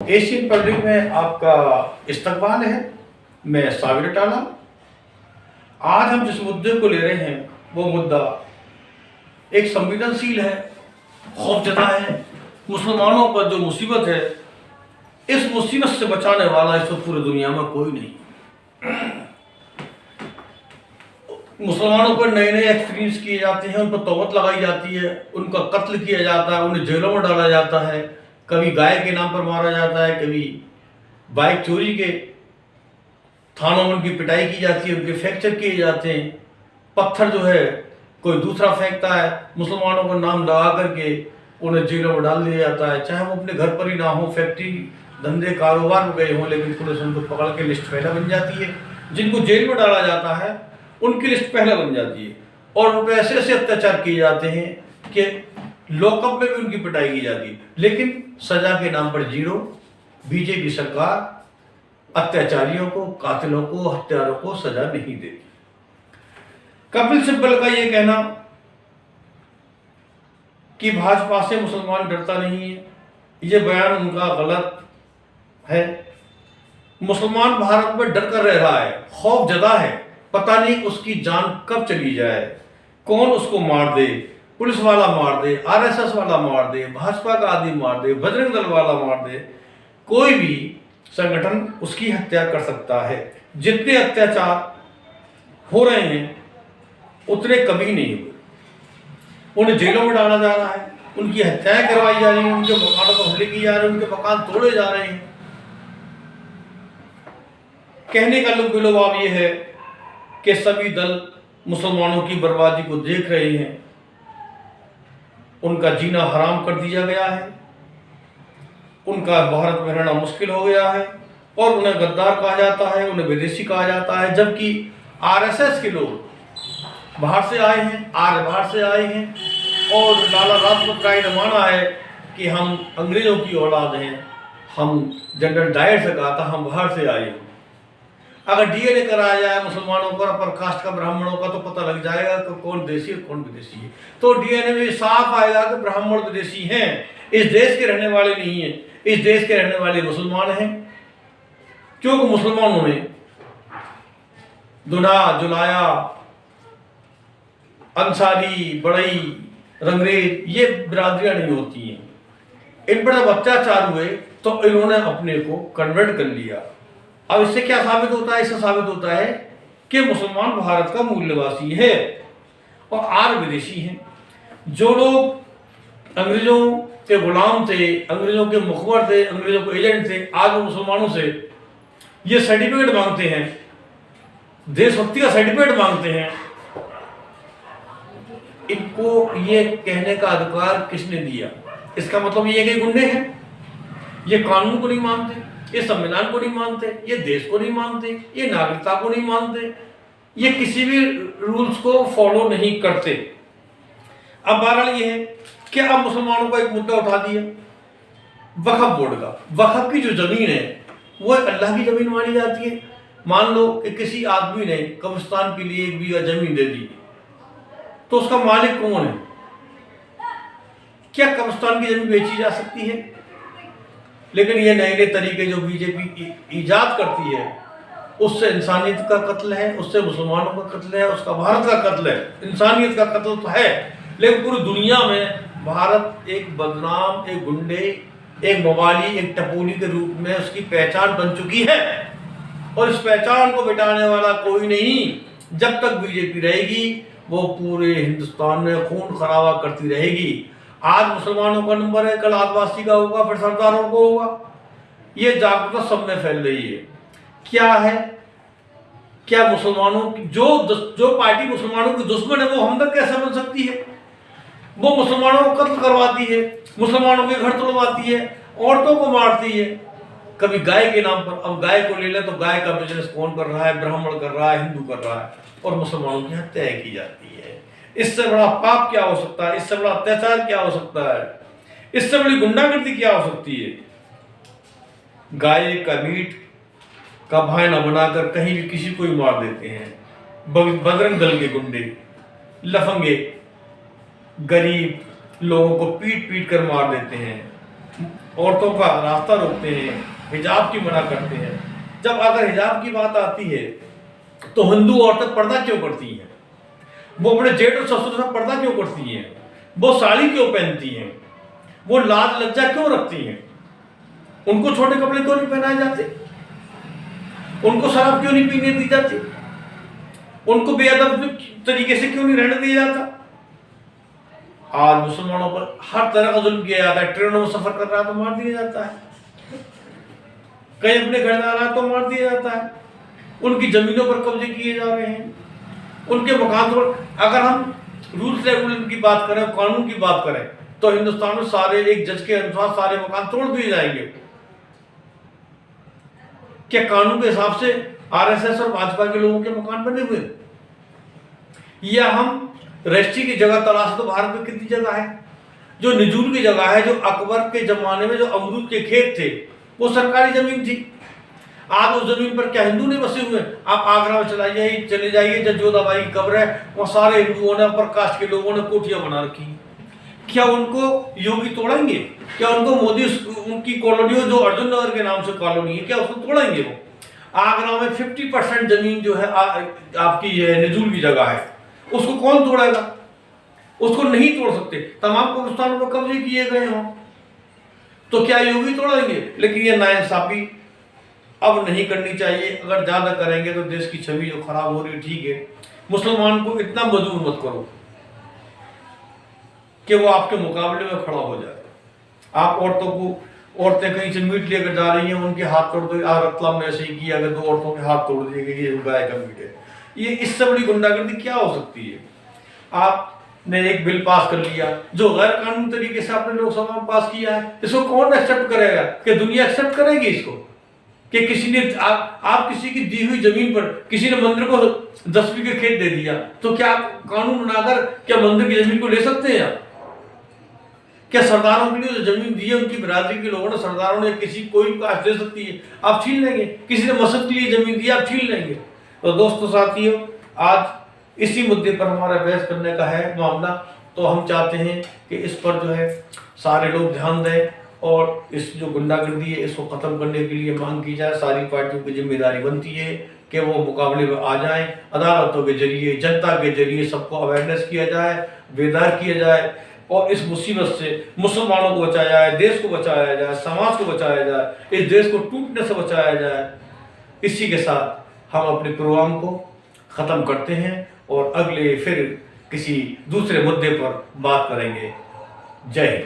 Asian public में आपका इस्तकबाल है। मैं साबिर टाला। आज हम जिस मुद्दे को ले रहे हैं वो मुद्दा एक संवेदनशील है, खौफजदा है। मुसलमानों पर जो मुसीबत है, इस मुसीबत से बचाने वाला इस वक्त पूरी दुनिया में कोई नहीं। मुसलमानों पर नए नए एक्सपीरियंस किए जाते हैं, उन पर तौबत लगाई जाती है, उनका कत्ल किया जाता है, उन्हें जेलों में डाला जाता है। कभी गाय के नाम पर मारा जाता है, कभी बाइक चोरी के थानों में उनकी पिटाई की जाती है, उनके फ्रैक्चर किए जाते हैं। पत्थर जो है कोई दूसरा फेंकता है, मुसलमानों का नाम लगा करके उन्हें जेलों में डाल दिया जाता है। चाहे वो अपने घर पर ही ना हो, फैक्ट्री धंधे कारोबार में गए हों, लेकिन पुलिस उनको पकड़ के लिस्ट पहले बन जाती है। जिनको जेल में डाला जाता है उनकी लिस्ट पहले बन जाती है और उन पर ऐसे ऐसे अत्याचार किए जाते हैं कि लॉकअप में भी उनकी पिटाई की जाती है, लेकिन सजा के नाम पर जीरो। बीजेपी सरकार अत्याचारियों को, कातिलों को, हत्यारों को सजा नहीं देती। कपिल सिब्बल का यह कहना कि भाजपा से मुसलमान डरता नहीं है, यह बयान उनका गलत है। मुसलमान भारत में डर कर रह रहा है, खौफ जदा है। पता नहीं उसकी जान कब चली जाए, कौन उसको मार दे। पुलिस वाला मार दे, आरएसएस वाला मार दे, भाजपा का आदमी मार दे, बजरंग दल वाला मार दे, कोई भी संगठन उसकी हत्या कर सकता है। जितने अत्याचार हो रहे हैं उतने कभी नहीं हुए। उन्हें जेलों में डाला जा रहा है, उनकी हत्याएं करवाई जा रही हैं, उनके मकानों पर हमले किए जा रहे हैं, उनके मकान तोड़े जा रहे हैं। कहने का लुभाव यह है कि सभी दल मुसलमानों की बर्बादी को देख रहे हैं, उनका जीना हराम कर दिया गया है, उनका भारत में रहना मुश्किल हो गया है और उन्हें गद्दार कहा जाता है, उन्हें विदेशी कहा जाता है। जबकि आरएसएस के लोग बाहर से आए हैं, आर्य बाहर से आए हैं और लाला लाजपत राय ने माना है कि हम अंग्रेजों की औलाद हैं। हम जनरल डायर से कहा था हम बाहर से आए हैं। अगर डीएनए कराया जाए मुसलमानों पर, अपर कास्ट का, ब्राह्मणों का, तो पता लग जाएगा कि कौन देशी है कौन विदेशी है। तो डीएनए में साफ आएगा कि ब्राह्मण विदेशी हैं, इस देश के रहने वाले नहीं हैं। इस देश के रहने वाले मुसलमान हैं, क्योंकि मुसलमानों में दुल्हा, जुलाया, अंसारी, बड़ई, रंगरेज ये बिरादरियां नहीं होती हैं। इन पर जब अत्याचार हुए तो इन्होंने अपने को कन्वर्ट कर लिया। अब इससे क्या साबित होता है? इससे साबित होता है कि मुसलमान भारत का मूल निवासी है और आर्य विदेशी हैं। जो लोग अंग्रेजों के गुलाम थे, अंग्रेजों के मुखबर थे, अंग्रेजों के एजेंट थे, आज वो मुसलमानों से ये सर्टिफिकेट मांगते हैं, देशभक्ति का सर्टिफिकेट मांगते हैं। इनको ये कहने का अधिकार किसने दिया? इसका मतलब ये कि गुंडे हैं, ये कानून को नहीं मानते, ये संविधान को नहीं मानते, ये देश को नहीं मानते, ये नागरिकता को नहीं मानते, ये किसी भी रूल्स को फॉलो नहीं करते। अब बहरहाल ये है कि अब मुसलमानों का एक मुद्दा उठा दिया वक्फ बोर्ड का। वक्फ की जो जमीन है वो एक अल्लाह की जमीन मानी जाती है। मान लो कि किसी आदमी ने कब्रिस्तान के लिए 1 बीघा जमीन दे दी, तो उसका मालिक कौन है? क्या कब्रिस्तान की जमीन बेची जा सकती है? लेकिन ये नए नए तरीके जो बीजेपी ईजाद करती है, उससे इंसानियत का कत्ल है, उससे मुसलमानों का कत्ल है, उसका भारत का कत्ल है। इंसानियत का कत्ल तो है, लेकिन पूरी दुनिया में भारत एक बदनाम, एक गुंडे, एक मवाली, एक टपोली के रूप में उसकी पहचान बन चुकी है और इस पहचान को मिटाने वाला कोई नहीं। जब तक बीजेपी रहेगी वो पूरे हिंदुस्तान में खून खराबा करती रहेगी। आज मुसलमानों का नंबर है, कल आदिवासी का होगा, फिर सरदारों को होगा। ये जागरूकता सब में फैल रही है। क्या है? क्या मुसलमानों की जो पार्टी मुसलमानों की दुश्मन है वो हमदर्द कैसे बन सकती है? वो मुसलमानों को कत्ल करवाती है, मुसलमानों के घर तोड़वाती है, औरतों को मारती है, कभी गाय के नाम पर। अब गाय को ले ले तो गाय का बिजनेस कौन कर रहा है? ब्राह्मण कर रहा है, हिंदू कर रहा है, और मुसलमानों की हत्याएं की जाती है। इससे बड़ा पाप क्या हो सकता है? इससे बड़ा अत्याचार क्या हो सकता है? इससे बड़ी गुंडागर्दी क्या हो सकती है? गाय का मीट का बहाना बनाकर कहीं भी किसी को ही मार देते हैं। बजरंग दल के गुंडे, लफंगे गरीब लोगों को पीट पीट कर मार देते हैं। औरतों का रास्ता रोकते हैं, हिजाब की मना करते हैं। जब अगर हिजाब की बात आती है तो हिंदू औरतें पर्दा क्यों करती हैं? वो अपने जेठ और ससुर से पर्दा क्यों करती हैं? वो साड़ी क्यों पहनती हैं? वो लाज लज्जा क्यों रखती हैं? उनको छोटे कपड़े क्यों नहीं पहनाए जाते? उनको शराब क्यों नहीं पीने दी जाती? उनको बेअदब तरीके से क्यों नहीं रहने दिया जाता? आज मुसलमानों पर हर तरह का जुल्म किया जाता है। ट्रेनों में सफर कर रहा है तो मार दिया जाता है, कहीं अपने घर जा रहा है तो मार दिया जाता है, उनकी जमीनों पर कब्जे किए जा रहे हैं, उनके मकान पर। अगर हम रूल्स रेगुलेशन की बात करें, कानून की बात करें, तो हिंदुस्तान में सारे एक जज के अनुसार सारे मकान तोड़ दिए जाएंगे। क्या कानून के हिसाब से आरएसएस और भाजपा के लोगों के मकान बने हुए? या हम रजिस्ट्री की जगह तलाश, तो भारत में कितनी जगह है जो निजूल की जगह है, जो अकबर के जमाने में जो अमरूद के खेत थे वो सरकारी जमीन थी। आज उस जमीन पर क्या हिंदू नहीं बसे हुए? आप आगरा में चले जाइए, जब जोधाबाई की कब्र है, वहां सारे हिंदुओं ने, अपर कास्ट के लोगों ने कोठियां बना रखी। क्या उनको योगी तोड़ेंगे? क्या उनको मोदी उनकी कॉलोनी जो अर्जुन नगर के नाम से कॉलोनी है, क्या उसको तोड़ेंगे? वो आगरा में 50% जमीन जो है आपकी निजूल की जगह है, उसको कौन तोड़ेगा? उसको नहीं तोड़ सकते। तमाम कब्रिस्तानों पर कब्जे किए गए हों तो क्या योगी तोड़ेंगे? लेकिन ये नाइंसाफी अब नहीं करनी चाहिए। अगर ज्यादा करेंगे तो देश की छवि जो खराब हो रही है, ठीक है, मुसलमान को इतना मजबूर मत करो कि वो आपके मुकाबले में खड़ा हो जाए। आप औरतें कहीं से मीट लेकर जा रही हैं, उनके हाथ तोड़ दो। रतलाम में ऐसे ही किया, अगर 2 औरतों के हाथ तोड़ दिए गए, ये गाय का मीट है। ये इससे बड़ी गुंडागर्दी क्या हो सकती है? आपने एक बिल पास कर लिया जो गैर कानूनी तरीके से आपने लोकसभा में पास किया है, इसको कौन एक्सेप्ट करेगा? कि दुनिया एक्सेप्ट करेगी इसको? कि किसी ने आप किसी की दी हुई जमीन पर किसी ने मंदिर को 10 बीघे खेत दे दिया, तो क्या आप कानून बनाकर क्या मंदिर की जमीन को ले सकते हैं? आप क्या सरदारों के लिए जो जमीन दी है, उनकी बिरादरी के लोगों ने, सरदारों ने, किसी कोई कास्ट दे सकती है, आप छीन लेंगे? किसी ने मस्जिद के लिए जमीन दी, आप छीन लेंगे? तो दोस्तों साथियों, आज इसी मुद्दे पर हमारा बहस करने का है मामला। तो हम चाहते हैं कि इस पर जो है सारे लोग ध्यान दें और इस जो गुंडागर्दी है इसको खत्म करने के लिए मांग की जाए। सारी पार्टियों की जिम्मेदारी बनती है कि वो मुकाबले में आ जाएं, अदालतों के जरिए, जनता के जरिए सबको अवेयरनेस किया जाए, बेदार किया जाए और इस मुसीबत से मुसलमानों को बचाया जाए, देश को बचाया जाए, समाज को बचाया जाए, इस देश को टूटने से बचाया जाए। इसी के साथ हम अपने प्रोग्राम को ख़त्म करते हैं और अगले फिर किसी दूसरे मुद्दे पर बात करेंगे। जय हिंद।